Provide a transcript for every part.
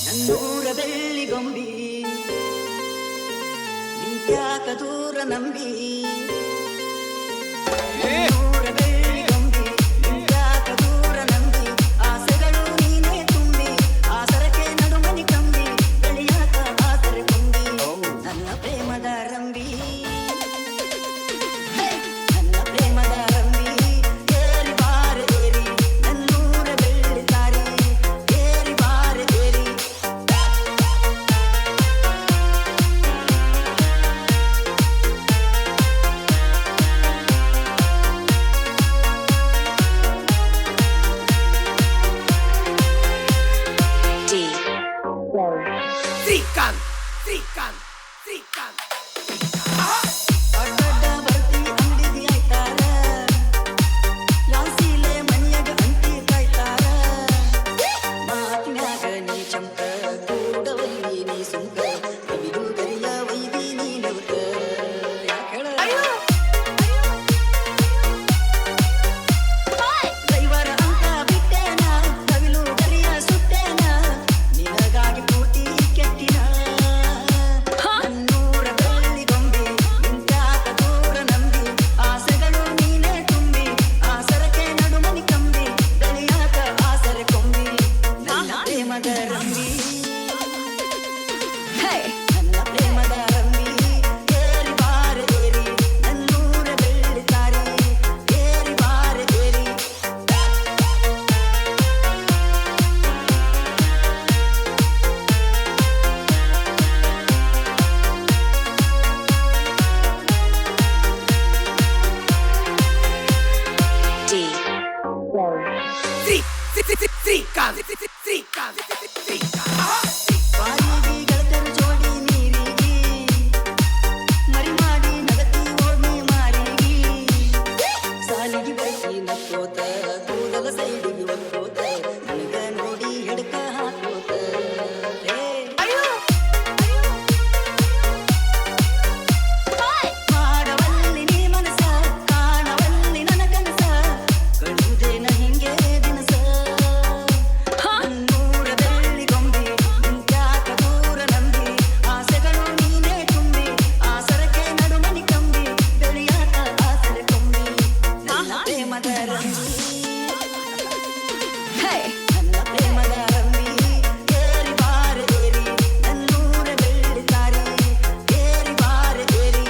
ನನ್ನೂರ ಬೆಳ್ಳಿಗೊಂಬಿ ನಿಂತ್ಯಾಕ ದೂರ ನಂಬಿ ನನ್ನೂರ ಬೆಳ್ಳಿಗೊಂಬಿ ನಿಂತ್ಯಾಕ ದೂರ ನಂಬಿ ಆಸೆಗಳು ನೀನೇ ತುಂಬಿ ಆಸರಕ್ಕೆ ನಡುಮನಿ ಕಂಬಿ ಬೆಳೆಯಾಕ ಆಸರೆ ಕೊಂಬಿ ನನ್ನ ಪ್ರೇಮದ ರಂಬಿ ನನ್ನ ಪ್ರೇಮದ ರಂಬಿ ಏರಿ ಬಾರೆ ಏರಿ ನನ್ನೂರ ಬೆಳ್ಳಿ ತಾರಿ ಏರಿ ಬಾರೆ ಏರಿ Zican, Zican, Zican. ಅಡ್ಡಡ್ಡ ಬರ್ತಿ ಅಂಗಡಿಗೆ ಆಯ್ತಾರ ಯಾಸಿಲೆ ಮನಿಯಾಗ ಅಂಟಿ ಕಾಯ್ತಾರ ಮಾತಿನ್ಯಾಗ ನೀ ಚಂಪ ಕೂಡವಲ್ಲಿ ನೀ ಸುಂಕ ಕವಿದು ಗರಿಯ ವೈದಿ ನೀ ನವತ ಯಾಕಳ ದೈವರ ಅಂತ ಬಿಟ್ಟೇನ ಕವಿಲು ಗರಿಯ ಸುಟ್ಟೇನ ನಿನಗಾಗಿ ಪೂರ್ತಿ ಕೆಟ್ಟಿನ ನನ್ನೂರ ಬೆಳ್ಳಿಗೊಂಬಿ ನಿಂತ್ಯಾಕ ದೂರ ನಂಬಿ ಆಸೆಗಳು ನೀನೇ ತುಂಬಿ ಆಸರಕ್ಕೆ ನಡುಮನಿ ಕಂಬಿ ಬೆಳೆಯಾಕ ಆಸರೆ ಕೊಂಬಿ ನನ್ನ ಪ್ರೇಮದ ರಂಬಿ ನನ್ನ ಪ್ರೇಮದ ರಂಬಿ ಏರಿ ಬಾರೆ ಏರಿ ನನ್ನೂರ ಬೆಳ್ಳಿ ತಾರಿ ಏರಿ ಬಾರೆ ಏರಿ Zican, Zican, Zican. ಬಾಯಿಗೆ ಗೆಳತರ ಜೋಡಿ ನೀರಿಗೆ ಮರಿ ಮಾಡಿ ನಗತಿ ಓಡ್ನಿ ಮಾರಿಗೆ ಸಾಲಿಗೆ ಬೈಸಿ ನಕ್ಕೋತ ಕೂದಲ ಸೈಡಿಗೆ ಒಕ್ಕೋತ ನನಗ ನೋಡಿ ಹಿಡ್ಕ ಹಾಕೋತ ಮಾಡವಲ್ಲಿ ನೀ ಮನಸ ಕಾಣವಲ್ಲಿ ನನ್ನ ಕನಸ ಕಳುವುದೇನ ಹಿಂಗೆ ದಿನಸ ನನ್ನೂರ ಬೆಳ್ಳಿಗೊಂಬಿ ನಿಂತ್ಯಾಕ ದೂರ ನಂಬಿ ಆಸೆಗಳು ನೀನೇ ತುಂಬಿ ಆಸರಕ್ಕೆ ನಡುಮನಿ ಕಂಬಿ ಬೆಳೆಯಾಕ ಆಸರೆ ಕೊಂಬಿ ನನ್ನ ಪ್ರೇಮದ ರಂಬಿ ನನ್ನ ಪ್ರೇಮದ ರಂಬಿ ಏರಿ ಬಾರೆ ಏರಿ ನನ್ನೂರ ಬೆಳ್ಳಿ ತಾರಿ ಏರಿ ಬಾರೆ ಏರಿ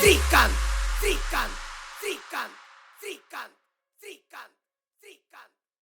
Zican, Zican, Zican, Zican, Zican, Zican.